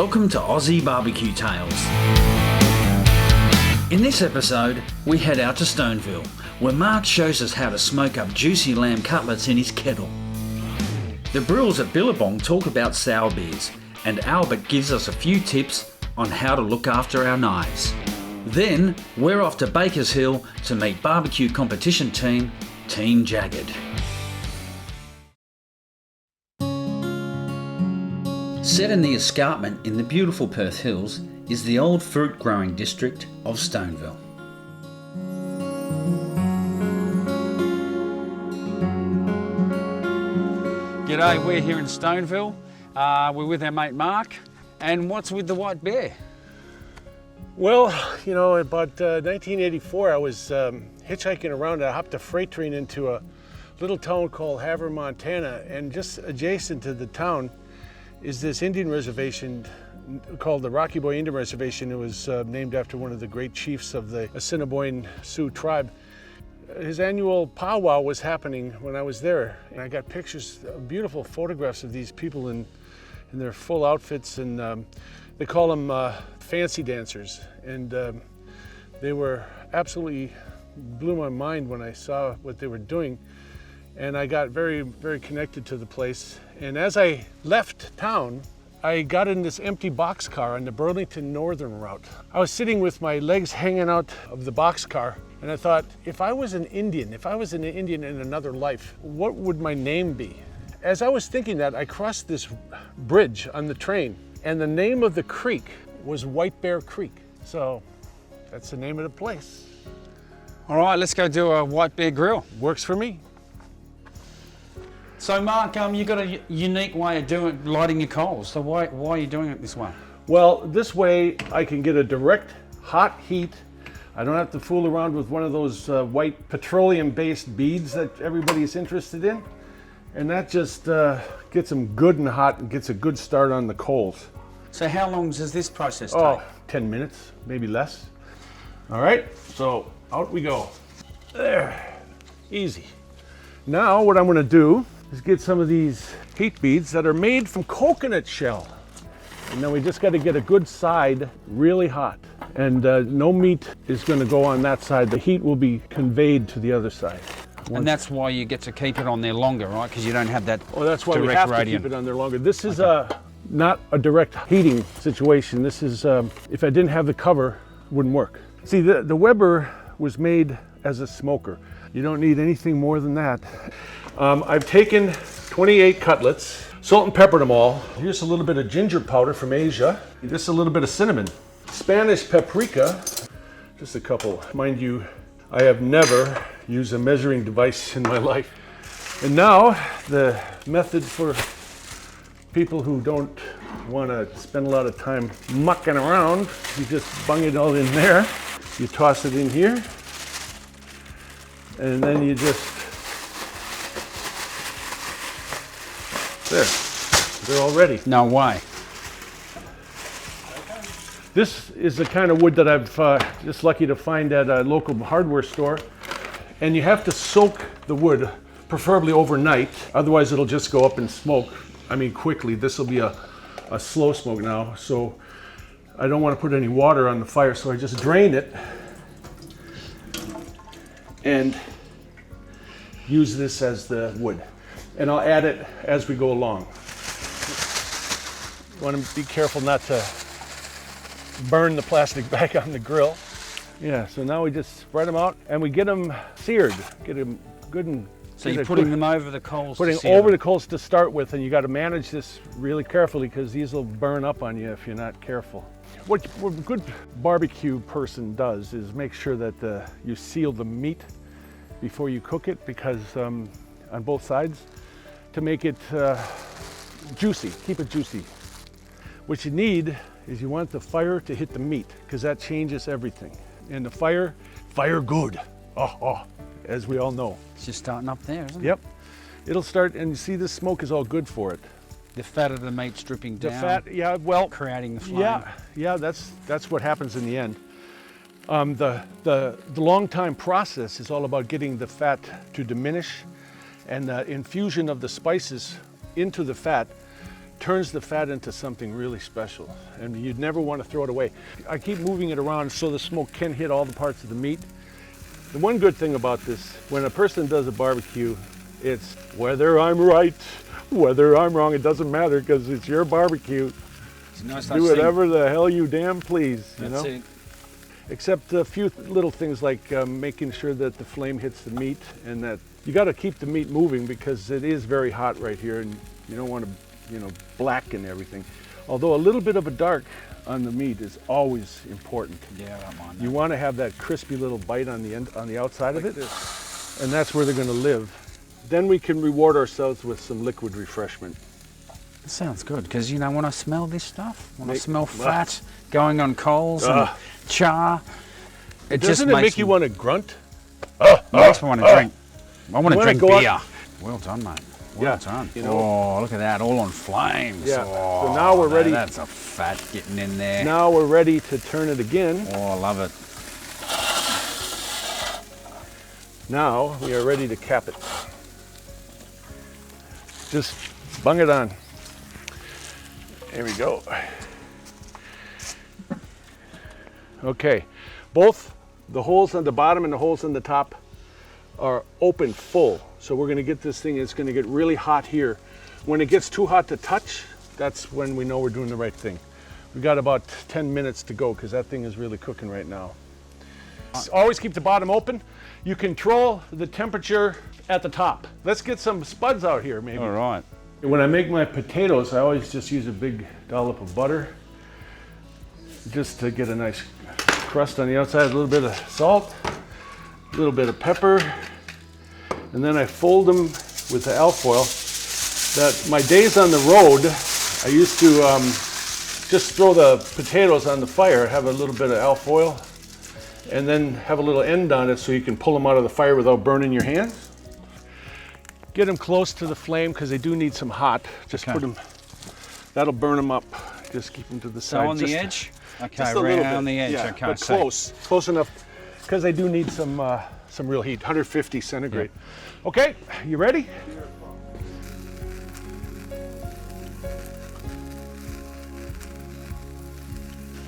Welcome to Aussie BBQ Tales. In this episode, we head out to Stoneville, where Mark shows us how to smoke up juicy lamb cutlets in his kettle. The brewers at Billabong talk about sour beers, and Albert gives us a few tips on how to look after our knives. Then, we're off to Bakers Hill to meet barbecue competition team, Team JAGRD. Set in the escarpment in the beautiful Perth Hills is the old fruit growing district of Stoneville. G'day, we're here in Stoneville. We're with our mate Mark. And what's with the white bear? Well, you know, about 1984, I was hitchhiking around. I hopped a freight train into a little town called Havre, Montana, and just adjacent to the town is this Indian reservation called the Rocky Boy Indian Reservation. It was named after one of the great chiefs of the Assiniboine Sioux tribe. His annual powwow was happening when I was there, and I got pictures, beautiful photographs of these people in their full outfits, and they call them fancy dancers, and they were absolutely blew my mind when I saw what they were doing. And I got very, very connected to the place. And as I left town, I got in this empty boxcar on the Burlington Northern route. I was sitting with my legs hanging out of the boxcar, and I thought, if I was an Indian in another life, what would my name be? As I was thinking that, I crossed this bridge on the train, and the name of the creek was White Bear Creek. So that's the name of the place. All right, let's go do a white bear grill. Works for me. So Mark, you got a unique way of lighting your coals. So why are you doing it this way? Well, this way I can get a direct hot heat. I don't have to fool around with one of those white petroleum-based beads that everybody's interested in. And that just gets them good and hot and gets a good start on the coals. So how long does this process take? Oh, 10 minutes, maybe less. All right, so out we go. There, easy. Now what I'm gonna do is get some of these heat beads that are made from coconut shell. And then we just got to get a good side really hot. And no meat is going to go on that side. The heat will be conveyed to the other side. And that's why you get to keep it on there longer, right? Because you don't have that direct that's why we have radiant. to keep it on there longer. This is not a direct heating situation. This is, if I didn't have the cover, it wouldn't work. See, the Weber was made as a smoker. You don't need anything more than that. I've taken 28 cutlets, salt and peppered them all. Here's a little bit of ginger powder from Asia. Just a little bit of cinnamon. Spanish paprika, just a couple. Mind you, I have never used a measuring device in my life. And now, the method for people who don't want to spend a lot of time mucking around, you just bung it all in there. You toss it in here, and then you just, there, they're all ready. No way. This is the kind of wood that I've just lucky to find at a local hardware store. And you have to soak the wood, preferably overnight, otherwise it'll just go up in smoke. I mean, quickly. This will be a slow smoke now, so I don't want to put any water on the fire, so I just drain it and use this as the wood. And I'll add it as we go along. You want to be careful not to burn the plastic back on the grill. Yeah, so now we just spread them out and we get them seared. Get them good and... So you're putting them over the coals Putting to sear over them. the coals to start with, and you got to manage this really carefully because these will burn up on you if you're not careful. What a good barbecue person does is make sure that you seal the meat before you cook it, because on both sides, to make it juicy, keep it juicy. What you need is you want the fire to hit the meat, because that changes everything. And the fire good, as we all know. It's just starting up there, isn't it? Yep, it'll start, and you see this smoke is all good for it. The fat of the meat's dripping down. The fat, yeah, well, creating the flame. Yeah, that's what happens in the end. The long time process is all about getting the fat to diminish, and the infusion of the spices into the fat turns the fat into something really special, and you'd never want to throw it away. I keep moving it around so the smoke can hit all the parts of the meat. The one good thing about this, when a person does a barbecue, it's whether I'm right, whether I'm wrong, it doesn't matter because it's your barbecue. Do whatever the hell you damn please, you know? It. Except a few little things like making sure that the flame hits the meat, and that you got to keep the meat moving because it is very hot right here, and you don't want to, you know, blacken everything. Although a little bit of a dark on the meat is always important. Yeah, I don't mind that. You want to have that crispy little bite on the end, on the outside of it, and that's where they're going to live. Then we can reward ourselves with some liquid refreshment. It sounds good, because you know, when I smell this stuff, when I smell fat going on coals and char, Doesn't it make you want to grunt? Makes me want to drink. I want to drink beer. Well done, mate. Well done. You know, oh, look at that, all on flames. Yeah. Oh, so now we're ready. That's a fat getting in there. Now we're ready to turn it again. Oh, I love it. Now we are ready to cap it. Just bung it on. There we go. Okay, both the holes on the bottom and the holes on the top are open full. So we're gonna get this thing, it's gonna get really hot here. When it gets too hot to touch, that's when we know we're doing the right thing. We got about 10 minutes to go because that thing is really cooking right now. Always keep the bottom open. You control the temperature at the top. Let's get some spuds out here maybe. All right. When I make my potatoes, I always just use a big dollop of butter just to get a nice crust on the outside, a little bit of salt, a little bit of pepper, and then I fold them with the alfoil. That my days on the road, I used to just throw the potatoes on the fire, have a little bit of alfoil, and then have a little end on it so you can pull them out of the fire without burning your hands. Get them close to the flame because they do need some hot. Just put them, that'll burn them up. Just keep them to the side. So on the edge? Okay, just a little bit. around the edge. Yeah, okay, but close enough because they do need some real heat, 150 centigrade. Yeah. Okay, you ready?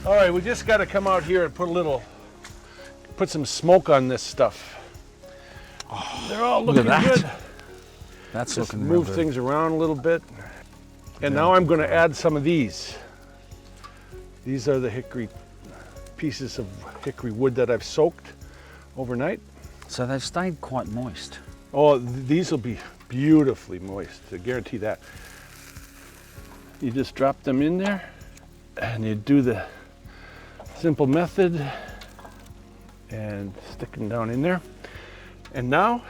All right, we just got to come out here and put some smoke on this stuff. Oh, they're all looking good. That's just looking move real things around a little bit. And now I'm going to add some of these. These are the hickory pieces of hickory wood that I've soaked overnight. So they've stayed quite moist. Oh, these will be beautifully moist, I guarantee that. You just drop them in there and you do the simple method and stick them down in there. And now,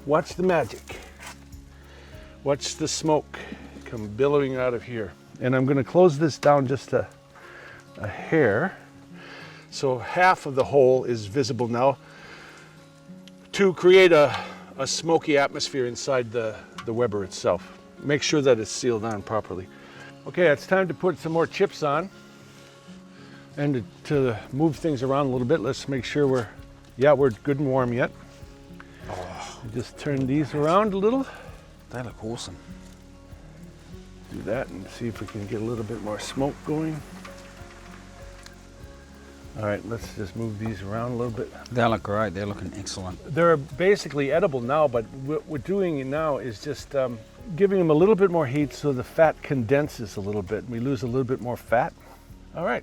watch the magic. Watch the smoke come billowing out of here. And I'm going to close this down just a hair. So half of the hole is visible now to create a smoky atmosphere inside the Weber itself. Make sure that it's sealed on properly. Okay, it's time to put some more chips on. And to move things around a little bit, let's make sure we're good and warm yet. Just turn these around a little. They look awesome. Do that and see if we can get a little bit more smoke going. All right, let's just move these around a little bit. They look great. They're looking excellent. They're basically edible now, but what we're doing now is just giving them a little bit more heat so the fat condenses a little bit and we lose a little bit more fat. All right.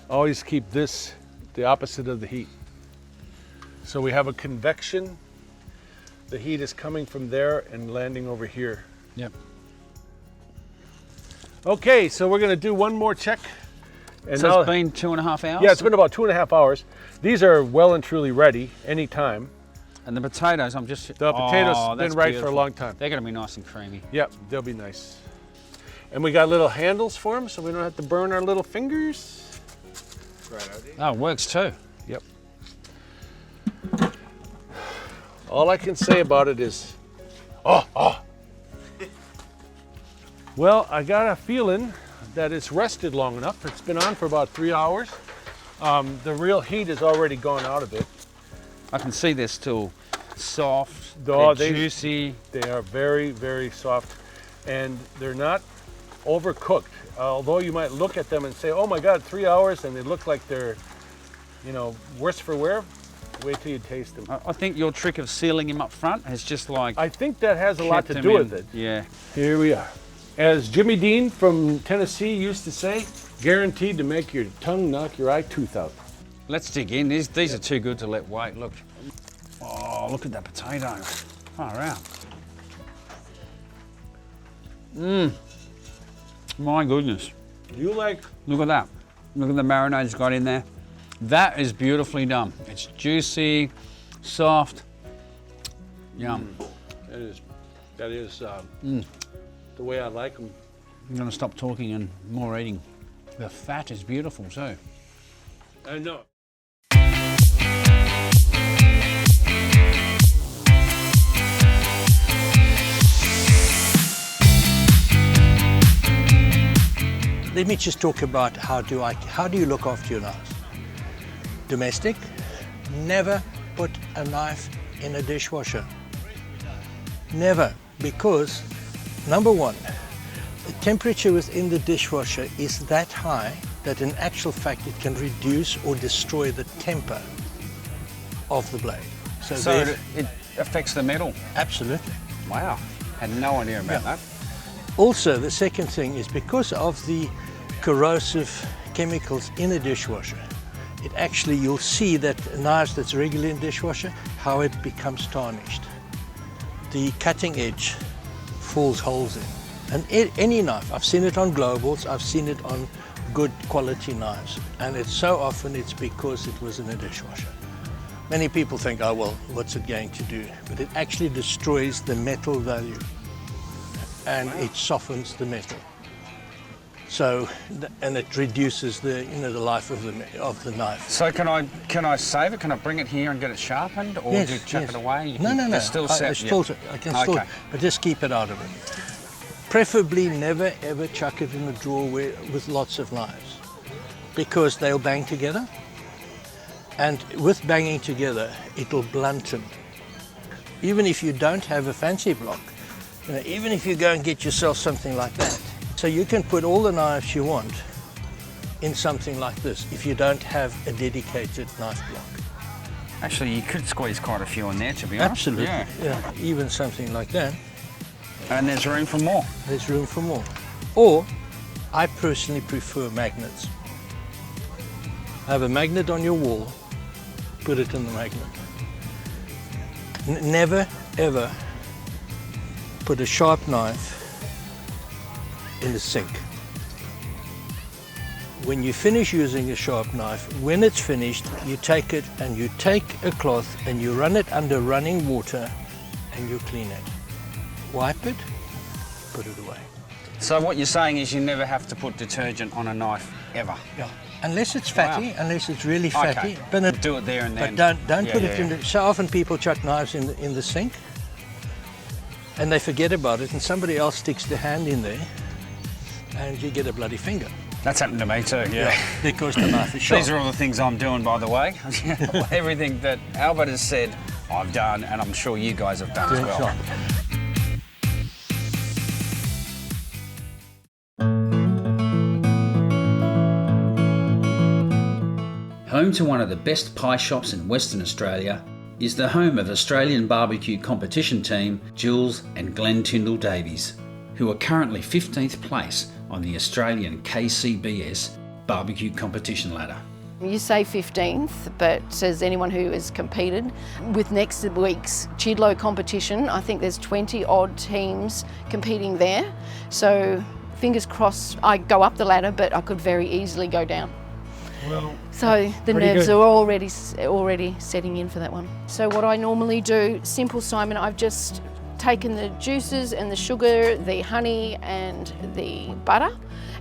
Always keep this the opposite of the heat. So we have a convection. The heat is coming from there and landing over here. Yep. Okay, so we're going to do one more check. And so now, it's been 2.5 hours? Yeah, it's been about 2.5 hours. These are well and truly ready anytime. And the potatoes, the potatoes have been right for a long time. They're going to be nice and creamy. Yep, they'll be nice. And we got little handles for them so we don't have to burn our little fingers. Great idea. Oh, it works too. Yep. All I can say about it is, Well, I got a feeling that it's rested long enough. It's been on for about 3 hours. The real heat has already gone out of it. I can see there's still soft, Oh, they're juicy. They are very, very soft, and they're not overcooked. Although you might look at them and say, oh my God, 3 hours, and they look like they're, you know, worse for wear. Wait till you taste them. I think your trick of sealing him up front has just like... I think that has a lot to do with it. Yeah. Here we are. As Jimmy Dean from Tennessee used to say, guaranteed to make your tongue knock your eye tooth out. Let's dig in. These are too good to let wait. Look. Oh, look at that potato. Far out. My goodness. You like... Look at that. Look at the marinade it's got in there. That is beautifully done. It's juicy, soft. Yum. That is the way I like them. I'm going to stop talking and more eating. The fat is beautiful too. I know. Let me just talk about how do you look after your knives. Domestic, never put a knife in a dishwasher. Never, because number one, the temperature within the dishwasher is that high that in actual fact it can reduce or destroy the temper of the blade. So it affects the metal? Absolutely. Wow, had no idea about that. Also, the second thing is because of the corrosive chemicals in a dishwasher, it actually, you'll see that knives that's regular in dishwasher, how it becomes tarnished. The cutting edge falls holes in. And any knife, I've seen it on globals, I've seen it on good quality knives, and it's so often it's because it was in a dishwasher. Many people think, oh well, what's it going to do? But it actually destroys the metal value, and it softens the metal. So, and it reduces the the life of the knife. So can I save it? Can I bring it here and get it sharpened, or do you chuck it away? No. I can still, but just keep it out of it. Preferably never ever chuck it in a drawer with lots of knives, because they'll bang together, and with banging together, it'll blunt them. Even if you don't have a fancy block, even if you go and get yourself something like that. So you can put all the knives you want in something like this if you don't have a dedicated knife block. Actually, you could squeeze quite a few in there, to be honest. Absolutely, yeah. Even something like that. And there's room for more. There's room for more. Or, I personally prefer magnets. Have a magnet on your wall, put it in the magnet. Never, ever put a sharp knife in the sink. When you finish using a sharp knife, when it's finished, you take it and you take a cloth and you run it under running water and you clean it. Wipe it, put it away. So what you're saying is you never have to put detergent on a knife, ever? Yeah, unless it's fatty, unless it's really fatty. Okay. But do it there and then. But don't put it in the... So often people chuck knives in the sink and they forget about it and somebody else sticks their hand in there and you get a bloody finger. That's happened to me too, yeah. Because the knife is sharp. These are all the things I'm doing, by the way. Everything that Albert has said, I've done, and I'm sure you guys have done as well. Sharp. Home to one of the best pie shops in Western Australia is the home of Australian BBQ competition team Jules and Glen Davies, who are currently 15th place on the Australian KCBS barbecue competition ladder. You say 15th, but as anyone who has competed with next week's Chidlow competition, I think there's 20 odd teams competing there. So fingers crossed I go up the ladder, but I could very easily go down. Well, so the nerves are already setting in for that one. So what I normally do, simple Simon, I've just taken the juices and the sugar, the honey and the butter,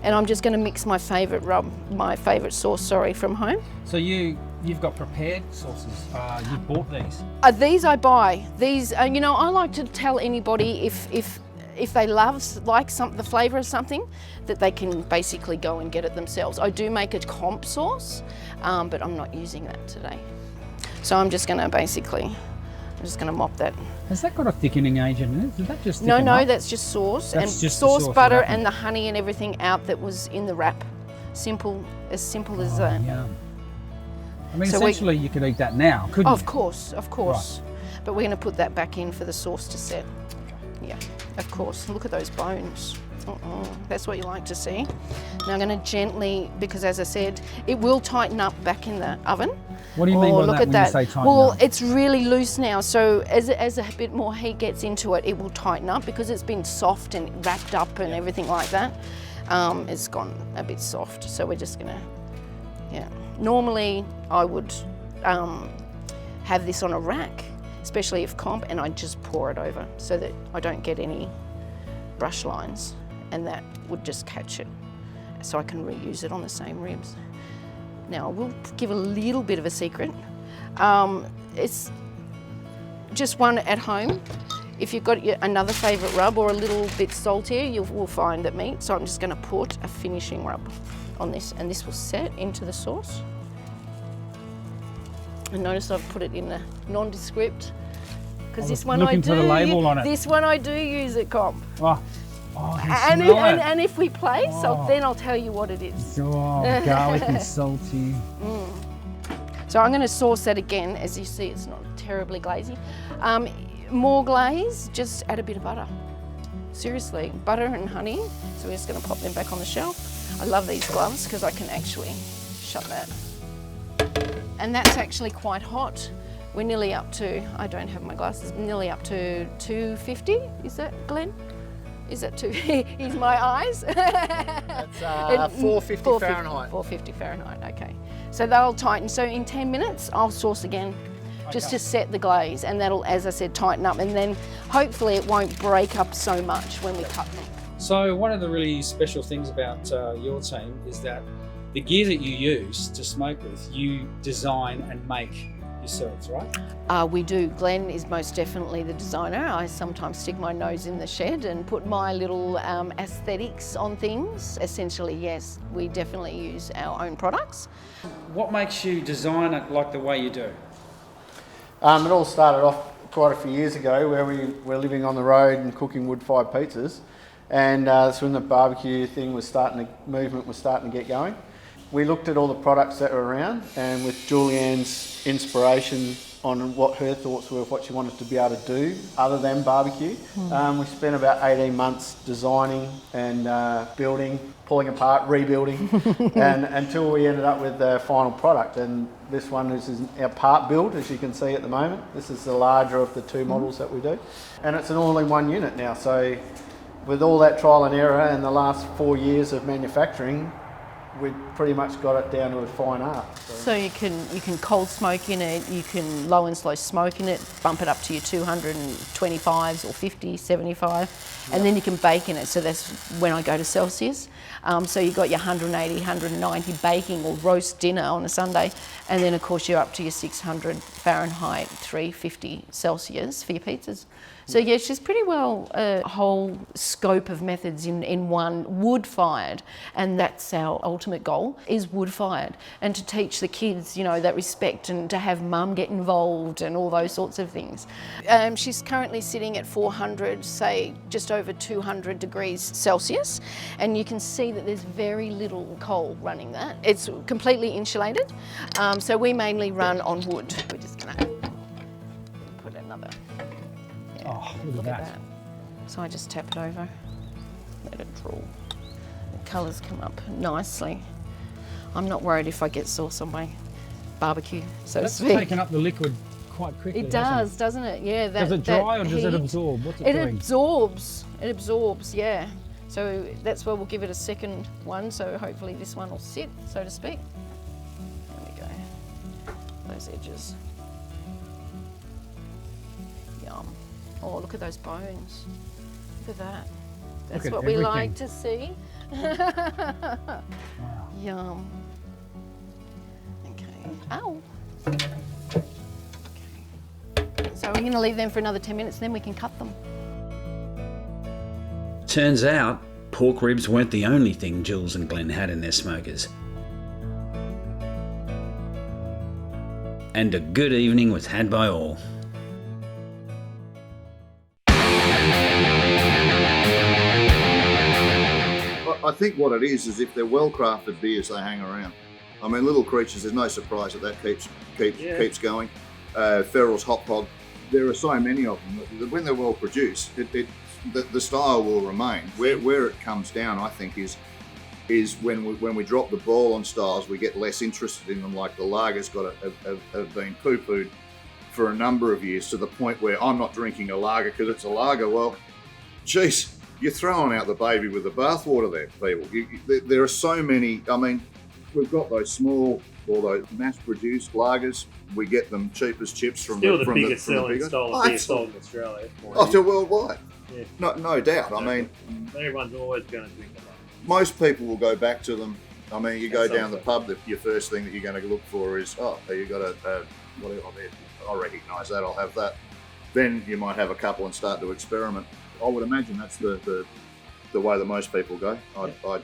and I'm just going to mix my favourite sauce, from home. So you've got prepared sauces. You bought these? These I buy. These, I like to tell anybody if they like the flavour of something, that they can basically go and get it themselves. I do make a comp sauce, but I'm not using that today. So I'm just going to basically just going to mop that. Has that got a thickening agent in it? Did that just No, thicken no, up? that's just sauce. That's and just the sauce, sauce butter, wrapping. and the honey and everything out that was in the wrap. Simple as that. Yum. I mean, So essentially, you could eat that now, couldn't Of you? course, of course. But we're going to put that back in for the sauce to set. Yeah, of course. Look at those bones. That's what you like to see. Now I'm going to gently, because as I said, it will tighten up back in the oven. What do you mean by Look that at when that. you say tighten Well, up? it's really loose now, so as a bit more heat gets into it, it will tighten up because it's been soft and wrapped up and everything like that. It's gone a bit soft, so we're just gonna, yeah. Normally I would have this on a rack, especially if comp, and I just pour it over so that I don't get any brush lines, and that would just catch it, so I can reuse it on the same ribs. Now, I will give a little bit of a secret. It's just one at home. If you've got another favourite rub or a little bit saltier, you will find that meat. So I'm just going to put a finishing rub on this, and this will set into the sauce. And notice I've put it in a nondescript, because this one looking for the label on it. This one I do use at comp. I can smell it. And if we place, then I'll tell you what it is. Oh, garlic and salty. So I'm going to sauce that again. As you see, it's not terribly glazy. More glaze, just add a bit of butter. Seriously, butter and honey. So we're just going to pop them back on the shelf. I love these gloves because I can actually shut that. And that's actually quite hot. We're nearly up to, I don't have my glasses, nearly up to 250. Is that, Glenn? Is that too? He's my eyes. That's 450 Fahrenheit. 450 Fahrenheit, okay. So they'll tighten. So in 10 minutes, I'll sauce again, just to set the glaze, and that'll, as I said, tighten up, and then hopefully it won't break up so much when we cut them. So one of the really special things about your team is that the gear that you use to smoke with, you design and make yourselves, right? We do. Glen is most definitely the designer. I sometimes stick my nose in the shed and put my little aesthetics on things. Essentially, yes, we definitely use our own products. What makes you design it like the way you do? It all started off quite a few years ago where we were living on the road and cooking wood-fired pizzas, and that's when the barbecue thing was movement was starting to get going. We looked at all the products that were around, and with Julianne's inspiration on what her thoughts were of what she wanted to be able to do other than barbecue, we spent about 18 months designing and building, pulling apart, rebuilding, and until we ended up with the final product. And this one is our part build, as you can see at the moment. This is the larger of the two models that we do, and it's an all-in-one unit now. So with all that trial and error and the last 4 years of manufacturing, we pretty much got it down to a fine art. So you can cold smoke in it, you can low and slow smoke in it, bump it up to your 225s or 50, 75, and then you can bake in it. So that's when I go to Celsius. So you've got your 180, 190 baking or roast dinner on a Sunday, and then of course you're up to your 600 Fahrenheit, 350 Celsius for your pizzas. So yeah, she's pretty well a whole scope of methods in one, wood-fired, and that's our ultimate goal, is wood-fired, and to teach the kids, you know, that respect, and to have mum get involved and all those sorts of things. She's currently sitting at 400, say just over 200 degrees Celsius, and you can see that there's very little coal running that. It's completely insulated, so we mainly run on wood. We're just gonna put another. Oh, look at that. So I just tap it over, let it draw. The colours come up nicely. I'm not worried if I get sauce on my barbecue, so That's to speak. taken up the liquid quite quickly. It does, doesn't it? Yeah. Does it dry or does it heat, absorb? What's it it doing? absorbs. It absorbs, yeah. So that's why we'll give it a second one, so hopefully this one will sit, so to speak. There we go. Those edges. Yum. Oh, look at those bones. Look at that. That's at what we everything. like to see. Wow. Yum. Okay. Ow. Okay. So we're going to leave them for another 10 minutes, then we can cut them. Turns out, pork ribs weren't the only thing Jules and Glen had in their smokers. And a good evening was had by all. think what it is if they're well-crafted beers, they hang around. I mean, Little Creatures, there's no surprise that keeps going. Ferrell's Hot Pod, there are so many of them that when they're well produced, the style will remain. Where it comes down, I think, is when we drop the ball on styles, we get less interested in them. Like the lagers have been poo-pooed for a number of years, to the point where I'm not drinking a lager because it's a lager. Well, geez, you're throwing out the baby with the bathwater there, people. There are so many. I mean, we've got those small or those mass-produced lagers. We get them cheap as chips from still the biggest selling style of beer sold in Australia. Oh, so worldwide. Yeah. No doubt. I mean, everyone's always going to drink them. Most people will go back to them. I mean, you go down the pub, your first thing that you're going to look for is, oh, you got I recognise that, I'll have that. Then you might have a couple and start to experiment. I would imagine that's the way that most people go. I try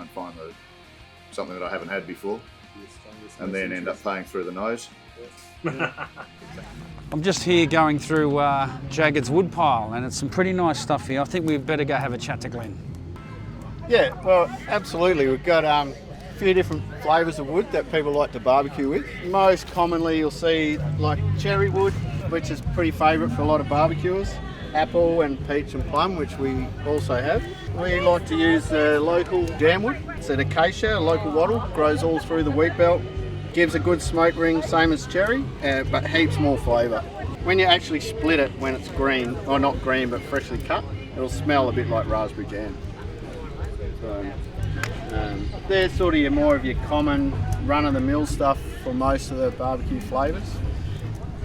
and find something that I haven't had before, and then end up paying through the nose. I'm just here going through JAGRD's woodpile, and it's some pretty nice stuff here. I think we'd better go have a chat to Glen. Yeah, well, absolutely. We've got a few different flavours of wood that people like to barbecue with. Most commonly you'll see like cherry wood, which is pretty favourite for a lot of barbecuers. Apple and peach and plum, which we also have. We like to use the local jam wood. It's an acacia, a local wattle, grows all through the wheat belt. Gives a good smoke ring, same as cherry, but heaps more flavour. When you actually split it when it's green, or not green but freshly cut, it'll smell a bit like raspberry jam. So, they're sort of more of your common run-of-the-mill stuff for most of the barbecue flavours.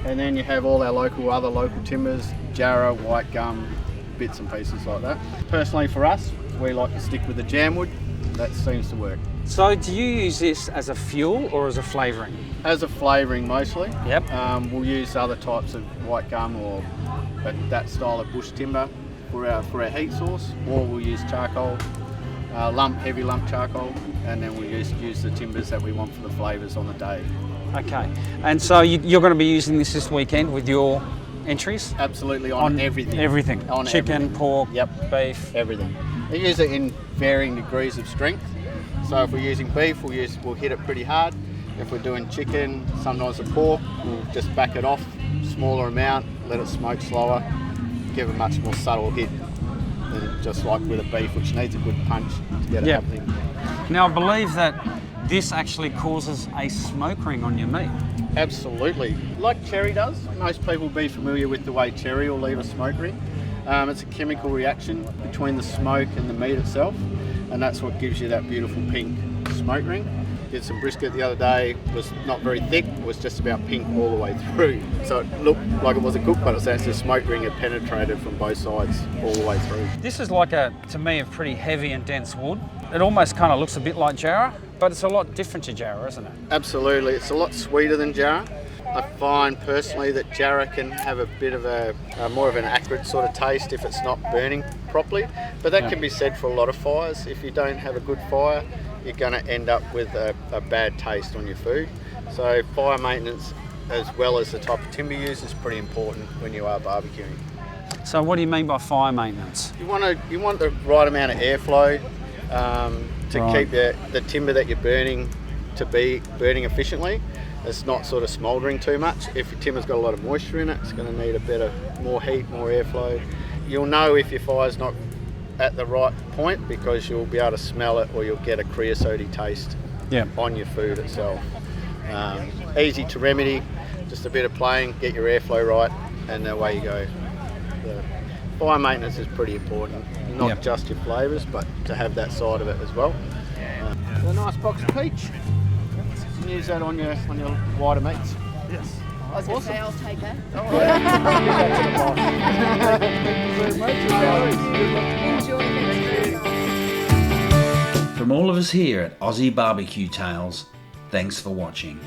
And then you have all our other local timbers, jarrah, white gum, bits and pieces like that. Personally for us, we like to stick with the jam wood. That seems to work. So do you use this as a fuel or as a flavouring? As a flavouring mostly. Yep. We'll use other types of white gum or that style of bush timber for our heat source, or we'll use charcoal, heavy lump charcoal, and then we'll use the timbers that we want for the flavours on the day. Okay, and so you're going to be using this weekend with your entries? Absolutely, on everything. Everything. On chicken, everything. pork, yep, beef. Everything. We use it in varying degrees of strength. So if we're using beef, we'll hit it pretty hard. If we're doing chicken, sometimes the pork, we'll just back it off, smaller amount, let it smoke slower, give a much more subtle hit than just like with a beef, which needs a good punch to get it happening. Now I believe that this actually causes a smoke ring on your meat. Absolutely. Like cherry does. Most people will be familiar with the way cherry will leave a smoke ring. It's a chemical reaction between the smoke and the meat itself, and that's what gives you that beautiful pink smoke ring. Did some brisket the other day, was not very thick, was just about pink all the way through. So it looked like it wasn't cooked, but it's actually the smoke ring had penetrated from both sides all the way through. This is like to me, a pretty heavy and dense wood. It almost kind of looks a bit like jarrah, but it's a lot different to jarrah, isn't it? Absolutely, it's a lot sweeter than jarrah. I find personally that jarrah can have a bit of a more of an acrid sort of taste if it's not burning properly, but that can be said for a lot of fires. If you don't have a good fire, you're going to end up with a bad taste on your food. So fire maintenance, as well as the type of timber used, is pretty important when you are barbecuing. So what do you mean by fire maintenance? You want the right amount of airflow to keep the timber that you're burning to be burning efficiently. It's not sort of smouldering too much. If your timber's got a lot of moisture in it, it's going to need more heat, more airflow. You'll know if your fire's not at the right point because you'll be able to smell it, or you'll get a creosote taste on your food itself. Easy to remedy, just a bit of playing, get your airflow right, and away you go. The fire maintenance is pretty important, not just your flavours, but to have that side of it as well. A nice box of peach. You can use that on your wider meats. Yes. I was going to say, I'll take that. Enjoy it. From all of us here at Aussie BBQ Tales, thanks for watching.